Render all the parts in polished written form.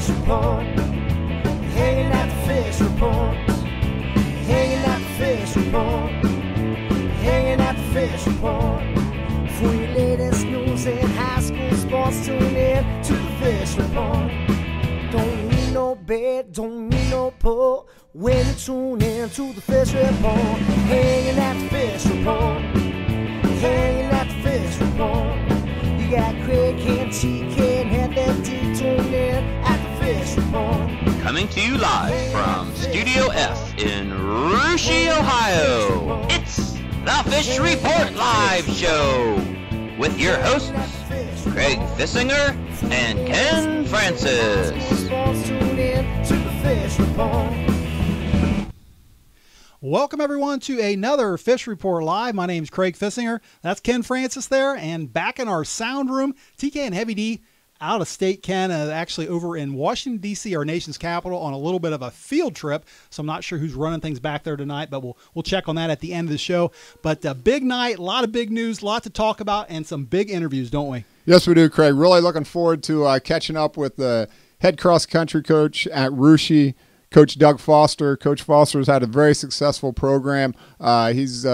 fish report. Hanging at the fish report. Hanging at the fish report. Hanging at the fish report. For your latest news in high school sports, tune in to the fish report. Don't need no bed, don't need no pull. When you tune in to the fish report. Hanging at the fish report. Hanging at the fish report. You got Craig and TK and Head tune in at the fish report. Coming to you live from Studio F in Russia, Ohio. It's the Fish Report Live Show with your hosts, Craig Fissinger and Ken Francis. Welcome, everyone, to another Fish Report Live. My name's Craig Fissinger. That's Ken Francis there. And back in our sound room, TK and Heavy D out of state, Ken, actually over in Washington, D.C., our nation's capital, on a little bit of a field trip. So I'm not sure who's running things back there tonight, but we'll check on that at the end of the show. But a big night, a lot of big news, a lot to talk about, and some big interviews, don't we? Yes, we do, Craig. Really looking forward to catching up with the head cross-country coach at Russia, Coach Doug Foster. Coach Foster's had a very successful program. He's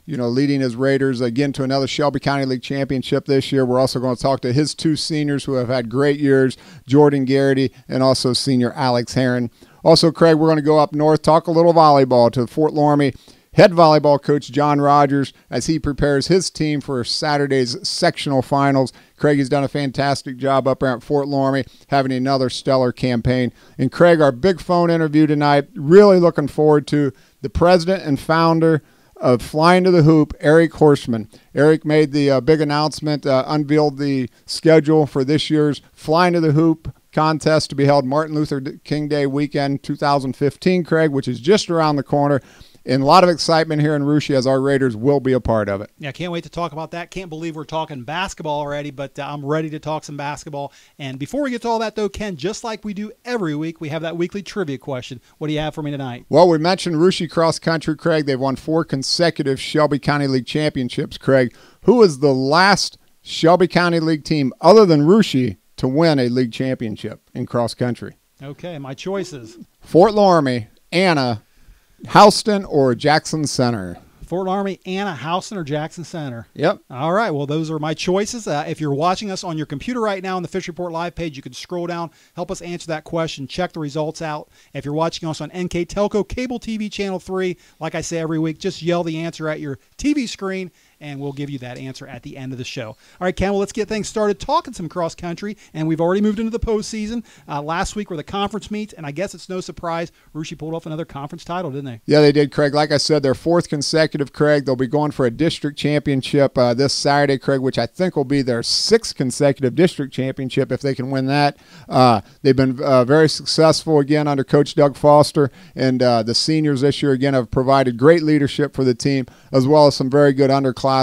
leading his Raiders again to another Shelby County League championship this year. We're also going to talk to his two seniors who have had great years, Jordan Garrity and also senior Alex Heron. Also, Craig, we're going to go up north, talk a little volleyball to Fort Loramie head volleyball coach John Rodgers as he prepares his team for Saturday's sectional finals. Craig has done a fantastic job up there at Fort Loramie, having another stellar campaign. And Craig, our big phone interview tonight, really looking forward to the president and founder of Flying to the Hoop, Eric Horstman. Eric made the big announcement, unveiled the schedule for this year's Flying to the Hoop contest to be held Martin Luther King Day weekend 2015, Craig, which is just around the corner. And a lot of excitement here in Russia as our Raiders will be a part of it. Yeah, can't wait to talk about that. Can't believe we're talking basketball already, but I'm ready to talk some basketball. And before we get to all that, though, Ken, just like we do every week, we have that weekly trivia question. What do you have for me tonight? Well, we mentioned Russia Cross Country, Craig. They've won 4 consecutive Shelby County League championships, Craig. Who is the last Shelby County League team other than Russia to win a league championship in cross country? Okay, my choices. Fort Loramie, Anna, Houston, or Jackson Center? Fort Loramie, Anna, Houston, or Jackson Center? Yep. All right. Well, those are my choices. If you're watching us on your computer right now on the Fish Report Live page, you can scroll down, help us answer that question, check the results out. If you're watching us on NK Telco Cable TV Channel 3, like I say every week, just yell the answer at your TV screen, and we'll give you that answer at the end of the show. All right, Ken, well, let's get things started talking some cross country, and we've already moved into the postseason. Last week were the conference meets, and I guess it's no surprise Russia pulled off another conference title, didn't they? Yeah, they did, Craig. Like I said, their 4th consecutive, Craig. They'll be going for a district championship this Saturday, Craig, which I think will be their 6th consecutive district championship if they can win that. They've been very successful, again, under Coach Doug Foster, and the seniors this year, again, have provided great leadership for the team, as well as some very good underclassmen,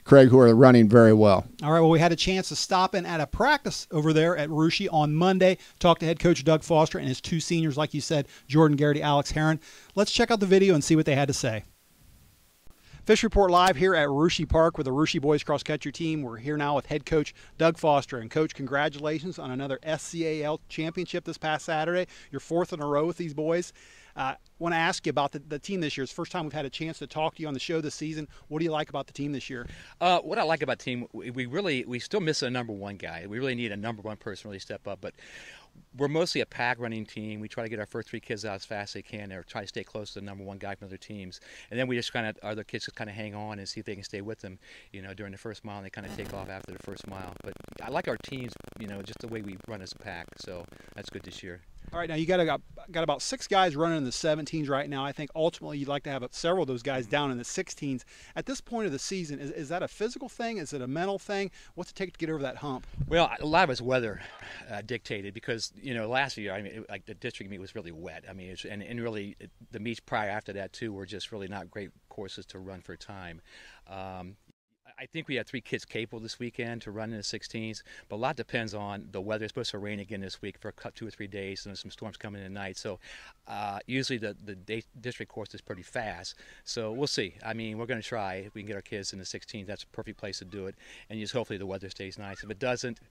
Craig, who are running very well. All right, well, we had a chance to stop in at a practice over there at Russia on Monday, talk to head coach Doug Foster and his 2 seniors, like you said, Jordan Garrity, Alex Heron. Let's check out the video and see what they had to say. Fish Report Live here at Russia Park with the Russia Boys Cross Country team. We're here now with head coach Doug Foster. And, Coach, congratulations on another SCAL championship this past Saturday. You're 4th in a row with these boys. I want to ask you about the team this year. It's the first time we've had a chance to talk to you on the show this season. What do you like about the team this year? What I like about the team, we still miss a number 1 guy. We really need a number 1 person to really step up. But we're mostly a pack running team. We try to get our first 3 kids out as fast as they can, or try to stay close to the number 1 guy from other teams. And then we just kind of, other kids just kind of hang on and see if they can stay with them, during the first mile, and they kind of take off after the first mile. But I like our teams, just the way we run as a pack. So that's good this year. All right, now you got about 6 guys running in the 17s right now. I think ultimately you'd like to have several of those guys down in the 16s. At this point of the season, is that a physical thing? Is it a mental thing? What's it take to get over that hump? Well, a lot of it's weather dictated because, last year, the district meet was really wet. And really the meets prior after that, too, were just really not great courses to run for time. I think we have 3 kids capable this weekend to run in the 16s, but a lot depends on the weather. It's supposed to rain again this week for 2 or 3 days, and there's some storms coming in tonight. So usually the district course is pretty fast. So we'll see. We're going to try. If we can get our kids in the 16s, that's a perfect place to do it. And just hopefully the weather stays nice. If it doesn't,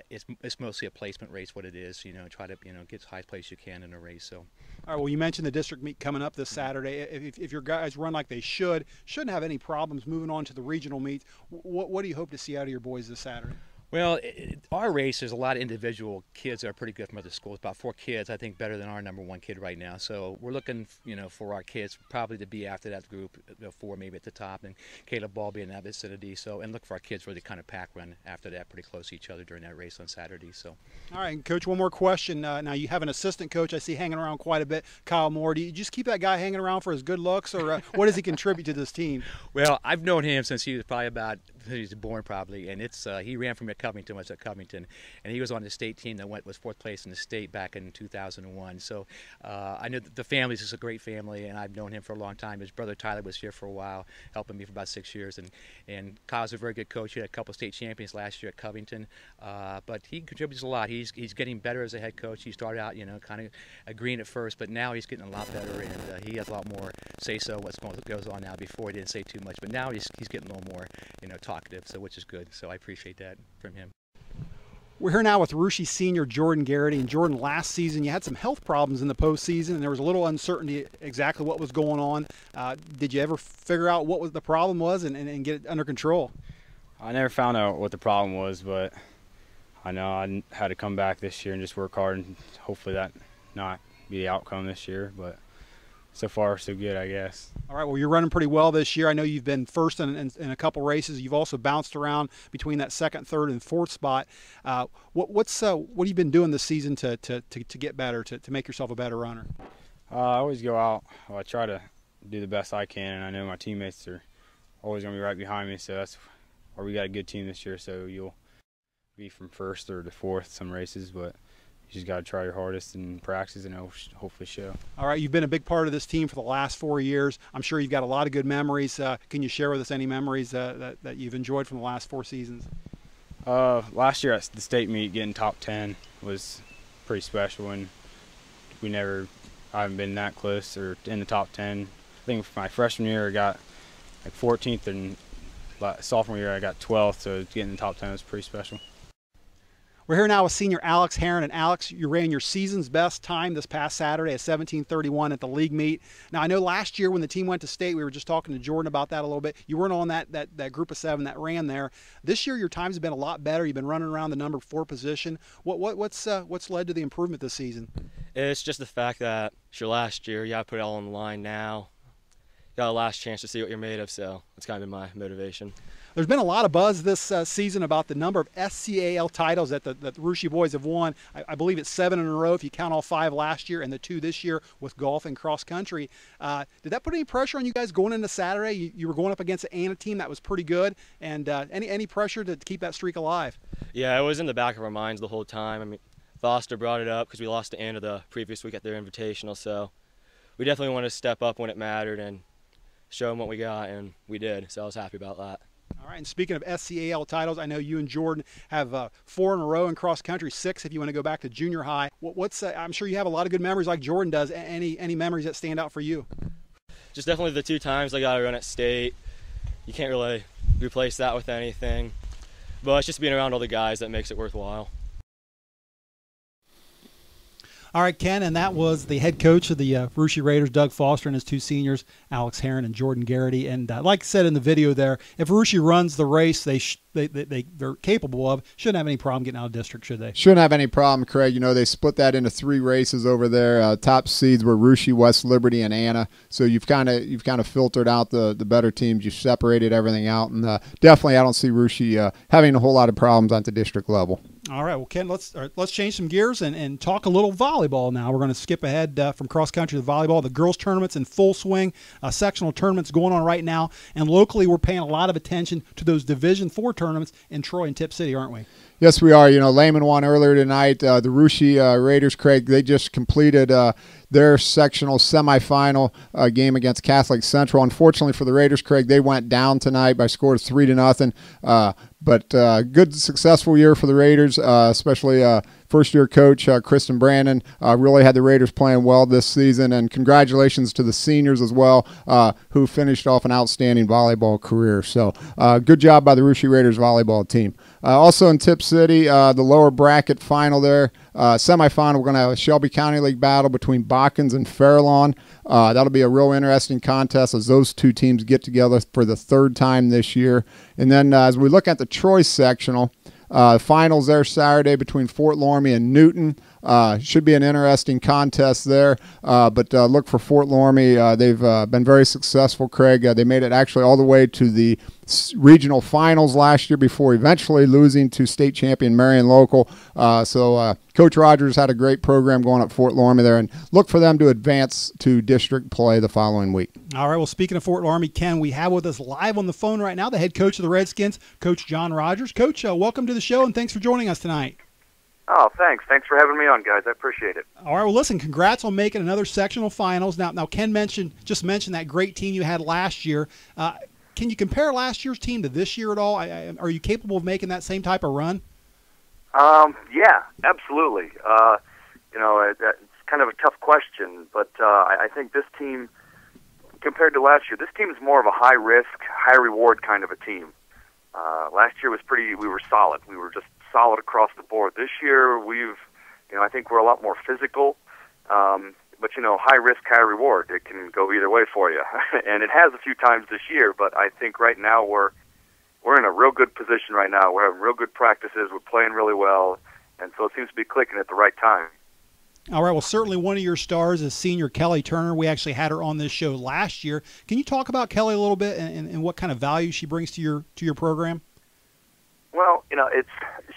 it's mostly a placement race. What it is, try to get the highest place you can in a race. So. All right, well, you mentioned the district meet coming up this Saturday. If your guys run like they shouldn't have any problems moving on to the regional meet. What do you hope to see out of your boys this Saturday? Well, our race, there's a lot of individual kids that are pretty good from other schools. About 4 kids, I think, better than our #1 kid right now. So we're looking, for our kids probably to be after that group, 4 maybe at the top, and Caleb Ball be in that vicinity. So, and look for our kids really kind of pack run after that, pretty close to each other during that race on Saturday. So. All right, Coach, one more question. Now you have an assistant coach I see hanging around quite a bit, Kyle Moore. Do you just keep that guy hanging around for his good looks, or what does he contribute to this team? Well, I've known him since he was probably he was born probably, and he ran for me at Covington, was at Covington, and he was on the state team that was 4th place in the state back in 2001. So I know the family's just a great family, and I've known him for a long time. His brother Tyler was here for a while, helping me for about 6 years, and Kyle's a very good coach. He had a couple of state champions last year at Covington, but he contributes a lot. He's getting better as a head coach. He started out, kind of green at first, but now he's getting a lot better, and he has a lot more say-so what goes on now. Before he didn't say too much, but now he's getting a little more, talkative, so which is good. So I appreciate that from him. We're here now with Russia senior Jordan Garrity. And Jordan, last season you had some health problems in the postseason, and there was a little uncertainty exactly what was going on. Did you ever figure out what the problem was and get it under control? I never found out what the problem was, but I know I had to come back this year and just work hard, and hopefully that not be the outcome this year. But so far, so good, I guess. All right, well, you're running pretty well this year. I know you've been first in a couple races. You've also bounced around between that 2nd, 3rd, and 4th spot. What have you been doing this season to get better, to make yourself a better runner? I always go out. I try to do the best I can, and I know my teammates are always going to be right behind me, so that's where we got a good team this year, so you'll be from 1st or to 4th some races, but you just got to try your hardest in practice, and it'll hopefully show. All right, you've been a big part of this team for the last 4 years. I'm sure you've got a lot of good memories. Can you share with us any memories that you've enjoyed from the last 4 seasons? Last year at the state meet, getting top 10 was pretty special, and I haven't been that close or in the top 10. I think for my freshman year I got like 14th, and sophomore year I got 12th, so getting in the top 10 was pretty special. We're here now with senior Alex Heron. And Alex, you ran your season's best time this past Saturday at 17:31 at the league meet. Now, I know last year when the team went to state, we were just talking to Jordan about that a little bit. You weren't on that group of 7 that ran there. This year, your times have been a lot better. You've been running around the number 4 position. What's led to the improvement this season? It's just the fact that it's your last year. You got to put it all on the line now. You got a last chance to see what you're made of, so that's kind of my motivation. There's been a lot of buzz this season about the number of SCAL titles that the Russia boys have won. I believe it's 7 in a row if you count all 5 last year and the 2 this year with golf and cross country. Did that put any pressure on you guys going into Saturday? You were going up against an Anna team that was pretty good, and any pressure to keep that streak alive? Yeah, it was in the back of our minds the whole time. I mean, Foster brought it up because we lost to Anna the previous week at their invitational, so we definitely wanted to step up when it mattered and show them what we got, and we did, so I was happy about that. All right, and speaking of SCAL titles, I know you and Jordan have 4 in a row in cross country, 6 if you want to go back to junior high. I'm sure you have a lot of good memories like Jordan does. Any memories that stand out for you? Just definitely the 2 times I got to run at state. You can't really replace that with anything. But it's just being around all the guys that makes it worthwhile. All right, Ken, and that was the head coach of the Russia Raiders, Doug Foster, and his 2 seniors, Alex Heron and Jordan Garrity. And like I said in the video there, if Russia runs the race they're capable of, shouldn't have any problem getting out of district, should they? Shouldn't have any problem, Craig. You know, they split that into 3 races over there. Top seeds were Russia, West Liberty, and Anna. So you've kind of filtered out the better teams. You've separated everything out, and definitely I don't see Russia having a whole lot of problems at the district level. All right, well, Ken, let's change some gears and talk a little volleyball now. We're going to skip ahead from cross country to volleyball. The girls' tournament's in full swing. Sectional tournaments going on right now, and locally we're paying a lot of attention to those Division IV tournaments in Troy and Tip City, aren't we? Yes, we are. You know, Lehman won earlier tonight. The Russia Raiders, Craig, they just completed their sectional semifinal game against Catholic Central. Unfortunately for the Raiders, Craig, they went down tonight by scores 3-0. But good, successful year for the Raiders, especially first-year coach, Kristen Brandon, really had the Raiders playing well this season. And congratulations to the seniors as well, who finished off an outstanding volleyball career. So good job by the Russia Raiders volleyball team. Also in Tip City, the lower bracket final there, semifinal, we're going to have a Shelby County League battle between Botkins and Fairlawn. That'll be a real interesting contest as those two teams get together for the third time this year. And then as we look at the Troy sectional, finals there Saturday between Fort Loramie and Newton. Should be an interesting contest there, but look for Fort Loramie. They've been very successful, Craig. They made it actually all the way to the regional finals last year before eventually losing to state champion Marion Local. So Coach Rodgers had a great program going at Fort Loramie there, and look for them to advance to district play the following week. All right, well, speaking of Fort Loramie, Ken, we have with us live on the phone right now the head coach of the Redskins, Coach John Rodgers. Coach, welcome to the show, and thanks for joining us tonight. Oh, thanks. Thanks for having me on, guys. I appreciate it. All right, well, listen, congrats on making another sectional finals. Now Ken just mentioned that great team you had last year. Can you compare last year's team to this year at all? Are you capable of making that same type of run? Yeah, absolutely. It's kind of a tough question, but I think this team, compared to last year, this team is more of a high-risk, high-reward kind of a team. Last year we were solid. We were just solid across the board. This year I think we're a lot more physical, but high risk, high reward. It can go either way for you, and it has a few times this year. But I think right now we're in a real good position right now. We're having real good practices. We're playing really well, and so it seems to be clicking at the right time. All right, well, certainly one of your stars is senior Kelly Turner. We actually had her on this show last year. Can you talk about Kelly a little bit and what kind of value she brings to your program? Well,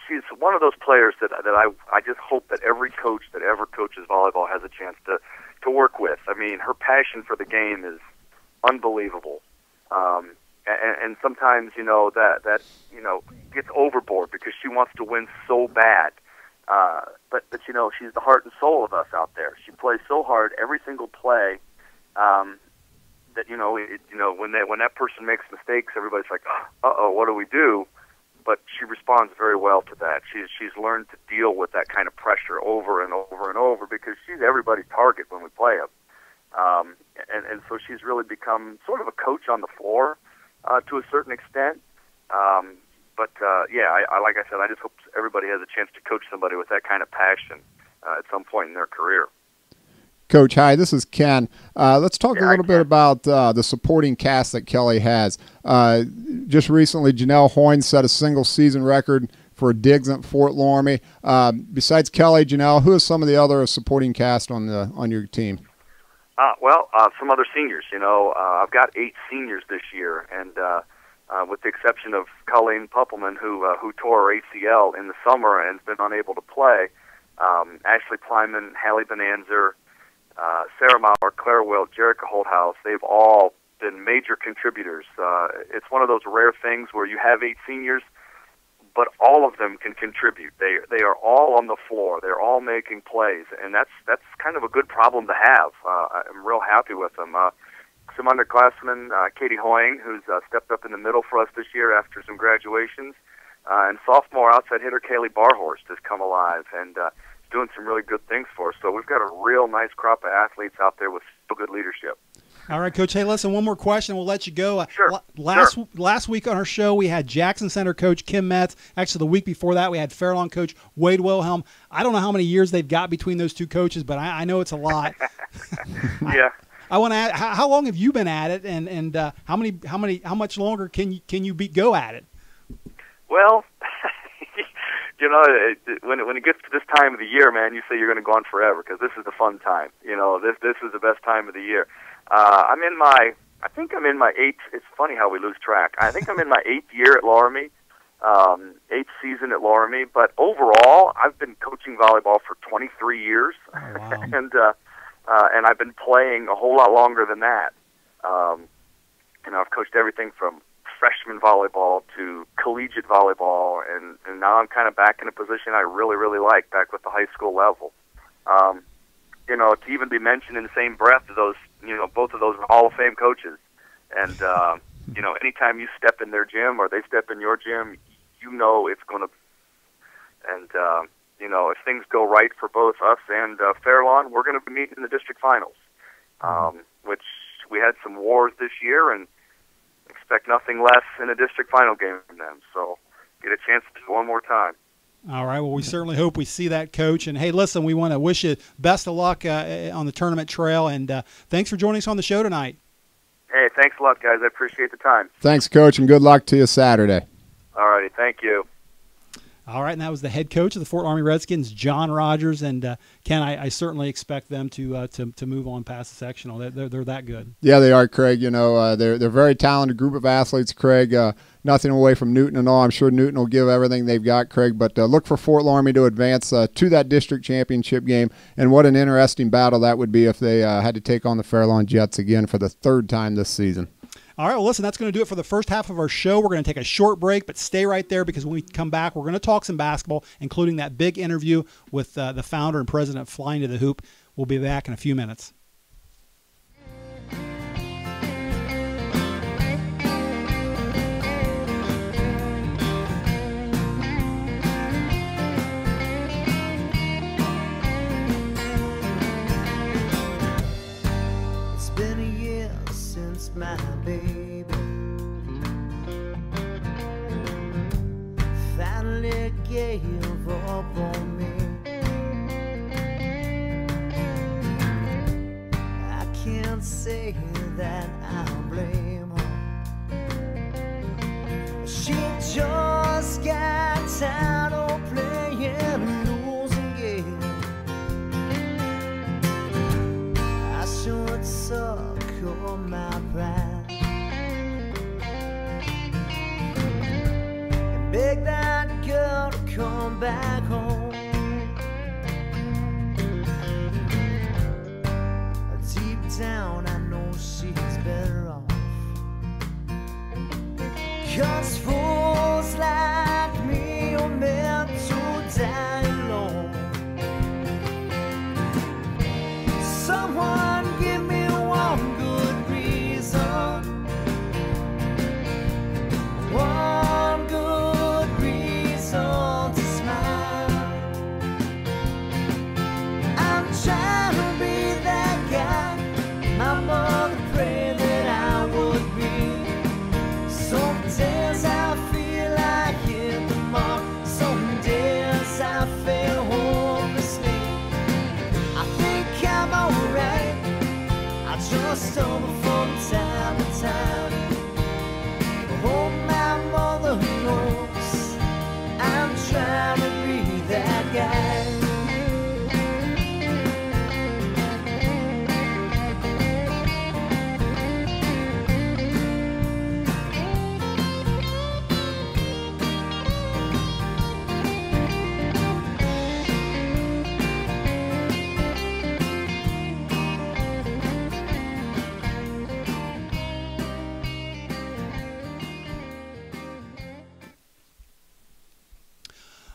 she's one of those players that I just hope that every coach that ever coaches volleyball has a chance to work with. I mean, her passion for the game is unbelievable, and sometimes that gets overboard because she wants to win so bad. But she's the heart and soul of us out there. She plays so hard every single play that when that person makes mistakes, everybody's like, uh-oh, what do we do? But she responds very well to that. She's learned to deal with that kind of pressure over and over and over because she's everybody's target when we play them. And so she's really become sort of a coach on the floor to a certain extent. But like I said, I just hope everybody has a chance to coach somebody with that kind of passion at some point in their career. Coach, hi, this is Ken. Let's talk a little bit about the supporting cast that Kelly has. Just recently, Janelle Hoynes set a single-season record for digs at Fort Loramie. Besides Kelly, Janelle, who is some of the other supporting cast on your team? Some other seniors. I've got 8 seniors this year, and with the exception of Colleen Puppelman, who tore her ACL in the summer and has been unable to play, Ashley Plyman, Hallie Bonanzer, Sarah Mauer, Claire Wilt, Jerica Holthouse, they've all been major contributors. It's one of those rare things where you have 8 seniors, but all of them can contribute. They are all on the floor. They're all making plays, and that's kind of a good problem to have. I'm real happy with them. Some underclassmen, Katie Hoying, who's stepped up in the middle for us this year after some graduations, and sophomore outside hitter Kaylee Barhorst has come alive and doing some really good things for us. So we've got a real nice crop of athletes out there with so good leadership. All right, Coach. Hey, listen, one more question. We'll let you go. Sure. Last week on our show, we had Jackson Center coach Kim Metz. Actually, the week before that, we had Fairlawn coach Wade Wilhelm. I don't know how many years they've got between those two coaches, but I know it's a lot. Yeah. I want to ask, how long have you been at it, and how much longer can you go at it? Well, when it gets to this time of the year, man, you say you're going to go on forever because this is the fun time. This is the best time of the year. I think I'm in my 8th. It's funny how we lose track. I think I'm in my 8th year at Loramie, 8th season at Loramie. But overall, I've been coaching volleyball for 23 years, oh, wow. and I've been playing a whole lot longer than that. I've coached everything from freshman volleyball to collegiate volleyball, and now I'm kind of back in a position I really, really like, back with the high school level. To even be mentioned in the same breath as those, both of those Hall of Fame coaches. And, anytime you step in their gym or they step in your gym, it's going to, and, if things go right for both us and Fairlawn, we're going to be meeting in the district finals, which we had some wars this year and expect nothing less in a district final game from them. So get a chance to do it one more time. All right. Well, we certainly hope we see that, Coach. And, hey, listen, we want to wish you best of luck on the tournament trail. And thanks for joining us on the show tonight. Hey, thanks a lot, guys. I appreciate the time. Thanks, Coach, and good luck to you Saturday. All righty. Thank you. All right, and that was the head coach of the Fort Loramie Redskins, John Rodgers, and Ken, I certainly expect them to move on past the sectional. They're that good. Yeah, they are, Craig. They're a very talented group of athletes, Craig. Nothing away from Newton and all. I'm sure Newton will give everything they've got, Craig. But look for Fort Loramie to advance to that district championship game. And what an interesting battle that would be if they had to take on the Fairlawn Jets again for the third time this season. All right, well, listen, that's going to do it for the first half of our show. We're going to take a short break, but stay right there because when we come back, we're going to talk some basketball, including that big interview with the founder and president of Flying to the Hoop. We'll be back in a few minutes. It's been a year since my baby finally gave up on me. I can't say that I'll blame her. She just got tired of playing losing games. I should suck on my pride and beg that girl to come back home. Deep down I know she's better off, 'cause fools like me are meant to die alone. Someone give me one good reason, one good reason to smile. I'm trying to be that guy my mother prayed that I would be. Some days I feel like hit the mark, some days I fail hopelessly. I think I'm alright, I just stumble from time to time. Oh, my mother knows I'm trying to be that guy.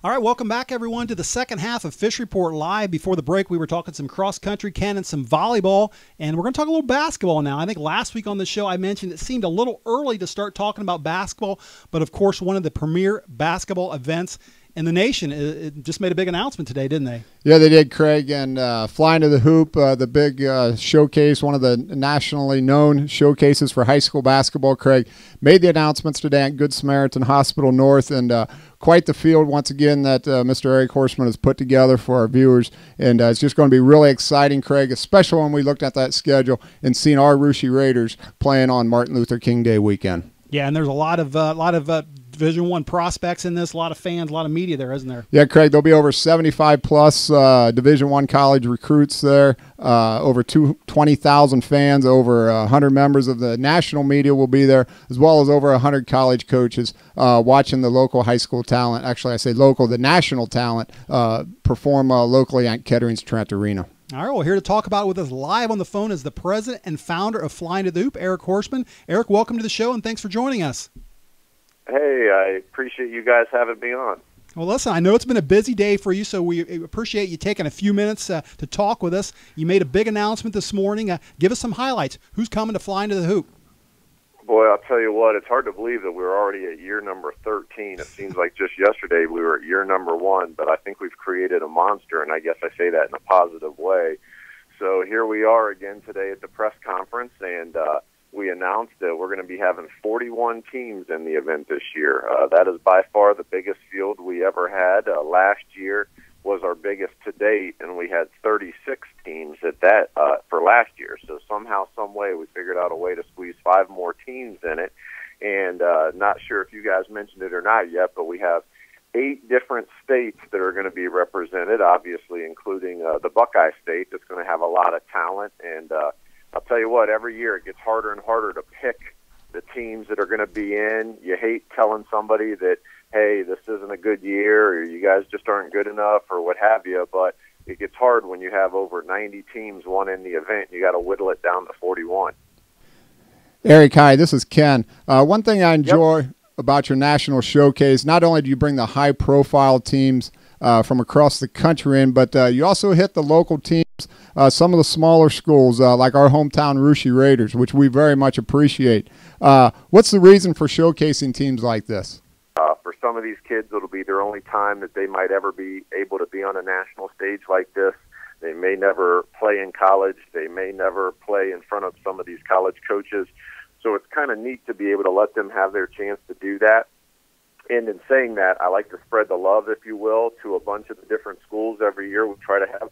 All right, welcome back, everyone, to the second half of Fish Report Live. Before the break, we were talking some cross-country, Ken, and some volleyball, and we're going to talk a little basketball now. I think last week on the show I mentioned it seemed a little early to start talking about basketball, but, of course, one of the premier basketball events in the nation it just made a big announcement today, didn't they? Yeah, they did, Craig. And Flying to the Hoop, the big showcase, one of the nationally known showcases for high school basketball, Craig, made the announcements today at Good Samaritan Hospital North. And quite the field, once again, that Mr. Eric Horstman has put together for our viewers. And it's just going to be really exciting, Craig, especially when we looked at that schedule and seen our Russia Raiders playing on Martin Luther King Day weekend. Yeah, and there's a lot of Division I prospects in this, a lot of fans, a lot of media there, isn't there? Yeah, Craig, there'll be over 75-plus Division I college recruits there, over 20,000 fans, over 100 members of the national media will be there, as well as over 100 college coaches watching the local high school talent, actually I say local, the national talent, perform locally at Kettering's Trent Arena. All right, well, here to talk about it with us live on the phone is the president and founder of Flying to the Hoop, Eric Horstman. Eric, welcome to the show, and thanks for joining us. Hey, I appreciate you guys having me on. Well, listen, I know it's been a busy day for you, so we appreciate you taking a few minutes to talk with us. You made a big announcement this morning. Give us some highlights. Who's coming to Flying to the Hoop? Boy, Boy, I'll tell you what, it's hard to believe that we're already at year number 13. It seems like just yesterday we were at year number 1, but I think we've created a monster, and I guess I say that in a positive way. So here we are again today at the press conference, and we announced that we're going to be having 41 teams in the event this year. That is by far the biggest field we ever had. Last year was our biggest to date, and we had 36 teams at that for last year. So somehow, some way, we figured out a way to squeeze 5 more teams in it. And not sure if you guys mentioned it or not yet, but we have 8 different states that are going to be represented, obviously including the Buckeye State that's going to have a lot of talent. And I'll tell you what, every year it gets harder and harder to pick the teams that are going to be in. You hate telling somebody that, hey, this isn't a good year, or you guys just aren't good enough, or what have you, but it gets hard when you have over 90 teams in the event. You got to whittle it down to 41. Eric, hi, this is Ken. One thing I enjoy about your national showcase, not only do you bring the high-profile teams from across the country in, but you also hit the local teams, some of the smaller schools, like our hometown Russia Raiders, which we very much appreciate. What's the reason for showcasing teams like this? For some of these kids, it'll be their only time that they might ever be able to be on a national stage like this. They may never play in college. They may never play in front of some of these college coaches. So it's kind of neat to be able to let them have their chance to do that. And in saying that, I like to spread the love, if you will, to a bunch of the different schools every year. We try to have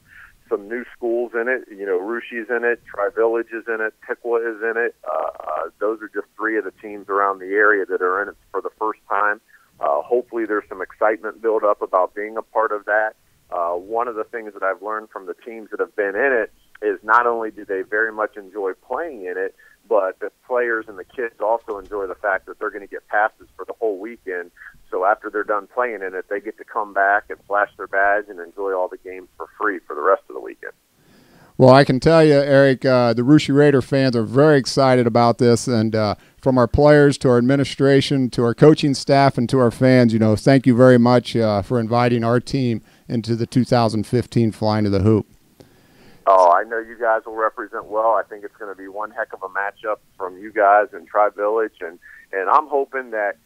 some new schools in it. You know, Rushie's in it, Tri-Village is in it, Piqua is in it. Those are just 3 of the teams around the area that are in it for the first time. Hopefully there's some excitement built up about being a part of that. One of the things that I've learned from the teams that have been in it is not only do they very much enjoy playing in it, but the players and the kids also enjoy the fact that they're going to get passes for the whole weekend. So after they're done playing in it, they get to come back and flash their badge and enjoy all the games for free for the rest of the weekend. Well, I can tell you, Eric, the Russia Raider fans are very excited about this, and from our players to our administration to our coaching staff and to our fans, thank you very much for inviting our team into the 2015 Flying to the Hoop. Oh, I know you guys will represent well. I think it's going to be one heck of a matchup from you guys and Tri-Village, and I'm hoping that,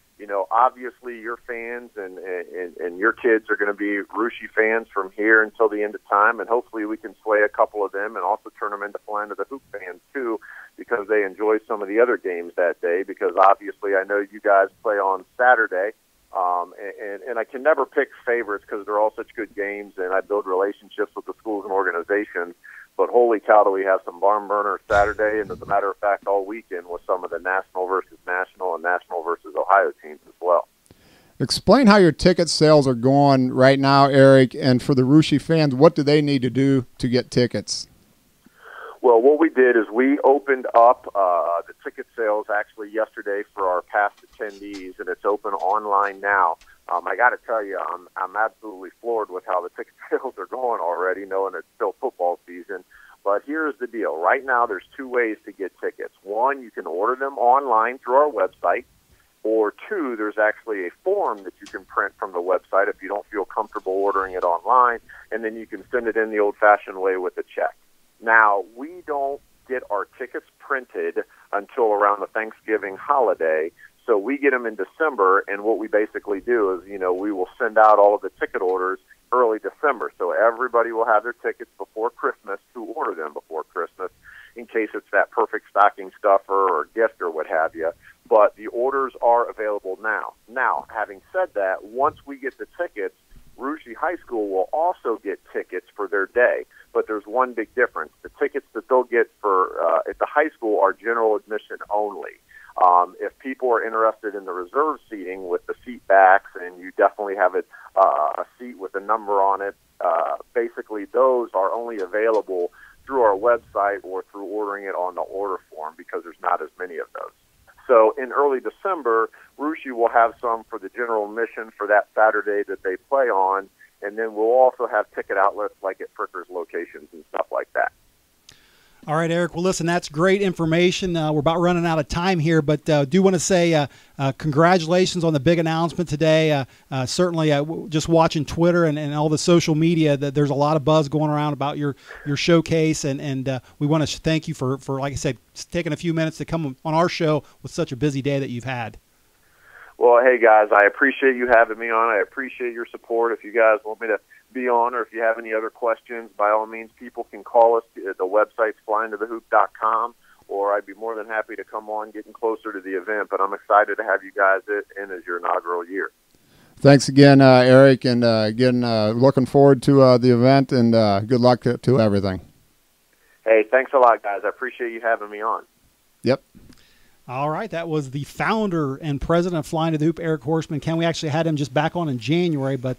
obviously your fans and your kids are going to be Russia fans from here until the end of time, and hopefully we can sway a couple of them and also turn them into Flying to the Hoop fans too, because they enjoy some of the other games that day, because obviously I know you guys play on Saturday, and I can never pick favorites because they're all such good games, and I build relationships with the schools and organizations. But holy cow, do we have some barn burners Saturday, and as a matter of fact, all weekend with some of the national versus national and national versus Ohio teams as well. Explain how your ticket sales are going right now, Eric, and for the Russia fans, what do they need to do to get tickets? Well, what we did is we opened up the ticket sales actually yesterday for our past attendees, and it's open online now. I got to tell you, I'm absolutely floored with how the ticket sales are going already, knowing it's still football season. But here's the deal. Right now, there's 2 ways to get tickets. 1, you can order them online through our website, or 2, there's actually a form that you can print from the website if you don't feel comfortable ordering it online, and then you can send it in the old-fashioned way with a check. Now, we don't get our tickets printed until around the Thanksgiving holiday, so we get them in December, and what we basically do is, we will send out all of the ticket orders early December, so everybody will have their tickets before Christmas to order them before Christmas in case it's that perfect stocking stuffer or gift or what have you, but the orders are available now. Now, having said that, once we get the tickets, Russia High School will also get tickets for their day, but there's one big difference. The tickets that they'll get for at the high school are general admission only. If people are interested in the reserve seating with the seat backs, and you definitely have a seat with a number on it, basically those are only available through our website or through ordering it on the order form because there's not as many of those. So in early December, Russia will have some for the general admission for that Saturday that they play on, and then we'll also have ticket outlets like at Fricker's locations and stuff like that. All right, Eric. Well, listen, that's great information. We're about running out of time here, but do want to say congratulations on the big announcement today. Certainly, just watching Twitter and all the social media, that there's a lot of buzz going around about your showcase, and we want to thank you for, like I said, taking a few minutes to come on our show with such a busy day that you've had. Well, hey, guys, I appreciate you having me on. I appreciate your support. If you guys want me to be on, or if you have any other questions, by all means, people can call us. The website's flyingtothehoop.com, or I'd be more than happy to come on getting closer to the event. But I'm excited to have you guys in as your inaugural year. Thanks again, Eric, and again, looking forward to the event, and good luck to everything. Hey, thanks a lot, guys. I appreciate you having me on. Yep. All right, that was the founder and president of Flying to the Hoop, Eric Horstman. Ken, we actually had him just back on in January, but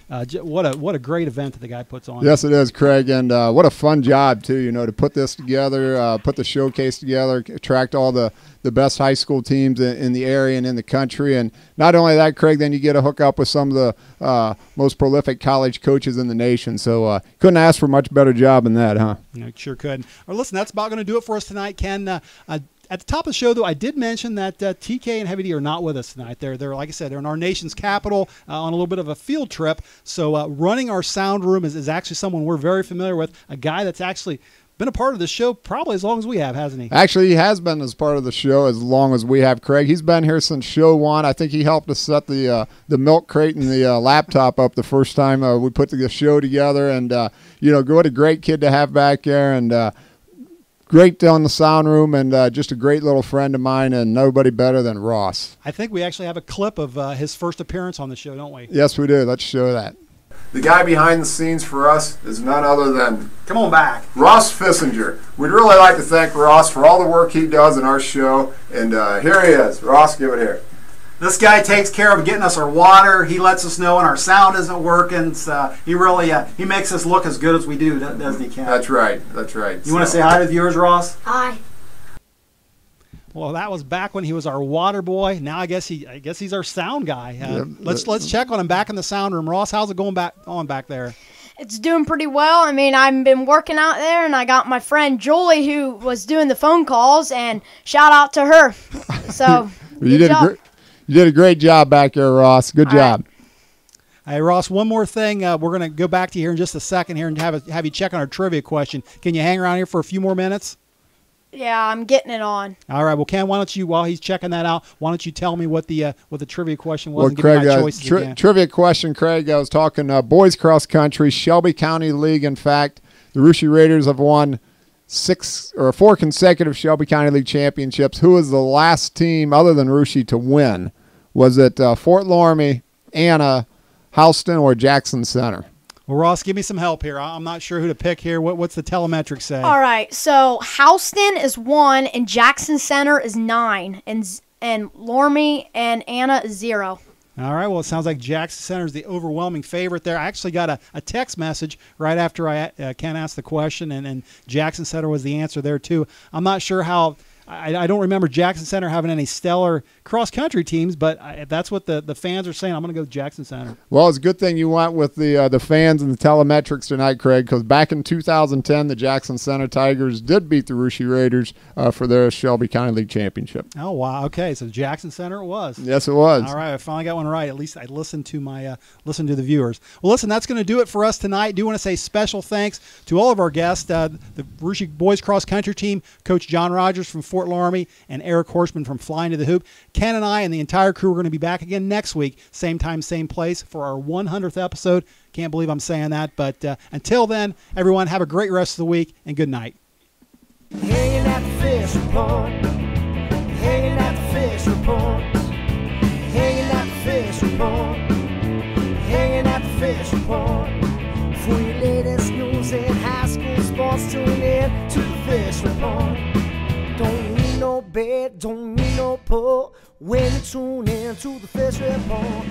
what a great event that the guy puts on. Yes, it is, Craig, and what a fun job too. To put this together, put the showcase together, attract all the best high school teams in the area and in the country, and not only that, Craig, then you get to hook up with some of the most prolific college coaches in the nation. So couldn't ask for a much better job than that, huh? No, sure could. Well, listen, that's about going to do it for us tonight, Ken. At the top of the show, though, I did mention that TK and Heavy D are not with us tonight. They're like I said, they're in our nation's capital on a little bit of a field trip. So running our sound room is actually someone we're very familiar with, a guy that's actually been a part of the show probably as long as we have, hasn't he? Actually, he has been as part of the show as long as we have, Craig. He's been here since show one. I think he helped us set the milk crate and the laptop up the first time we put the show together. And, what a great kid to have back there, and great on the sound room, and just a great little friend of mine, and nobody better than Ross. I think we actually have a clip of his first appearance on the show, don't we? Yes, we do. Let's show that. The guy behind the scenes for us is none other than Come on back. Ross Fissinger. We'd really like to thank Ross for all the work he does in our show, and here he is. Ross, give it here. This guy takes care of getting us our water. He lets us know when our sound isn't working. So he really he makes us look as good as we do, doesn't he, Ken? That's right. That's right. You want to say hi to the viewers, Ross? Hi. Well, that was back when he was our water boy. Now I guess he's our sound guy. Let's check on him back in the sound room. Ross, how's it going back there? It's doing pretty well. I mean, I've been working out there, and I got my friend Julie who was doing the phone calls, and shout out to her. So You did a great job back there, Ross. Good job. Right. Hey, Ross, one more thing. We're going to go back to you here in just a second here and have you check on our trivia question. Can you hang around here for a few more minutes? Yeah, I'm getting it on. All right. Well, Ken, why don't you, while he's checking that out, why don't you tell me what the trivia question was? Well, and give Craig, me my choices again. Trivia question, Craig. I was talking boys cross country, Shelby County League. In fact, the Russia Raiders have won 4 consecutive Shelby County League championships. Who was the last team other than Russia to win? Was it Fort Loramie, Anna, Houston, or Jackson Center? Well, Ross, give me some help here. I'm not sure who to pick here. What's the telemetric say? All right, so Houston is 1, and Jackson Center is 9, and Loramie and Anna is 0. All right, well, it sounds like Jackson Center is the overwhelming favorite there. I actually got a text message right after Ken asked the question, and Jackson Center was the answer there, too. I'm not sure how – I don't remember Jackson Center having any stellar cross-country teams, but that's what the fans are saying. I'm going to go with Jackson Center. Well, it's a good thing you went with the fans and the telemetrics tonight, Craig, because back in 2010, the Jackson Center Tigers did beat the Russia Raiders for their Shelby County League championship. Oh, wow. Okay, so Jackson Center it was. Yes, it was. All right, I finally got one right. At least I listened to the viewers. Well, listen, that's going to do it for us tonight. I do want to say special thanks to all of our guests, the Russia boys cross-country team, Coach John Rodgers from Fort Loramie, and Eric Horstman from Flying to the Hoop. Ken and I and the entire crew are going to be back again next week, same time, same place, for our 100th episode. Can't believe I'm saying that, but until then, everyone, have a great rest of the week, and good night. Hanging at the fish report. Hanging at the fish report. Hanging at the fish report. Hanging at the fish report. For your latest news in high school sports, tune in to the fish report. Don't need no bed, don't need no pull when you tune in to the fish report.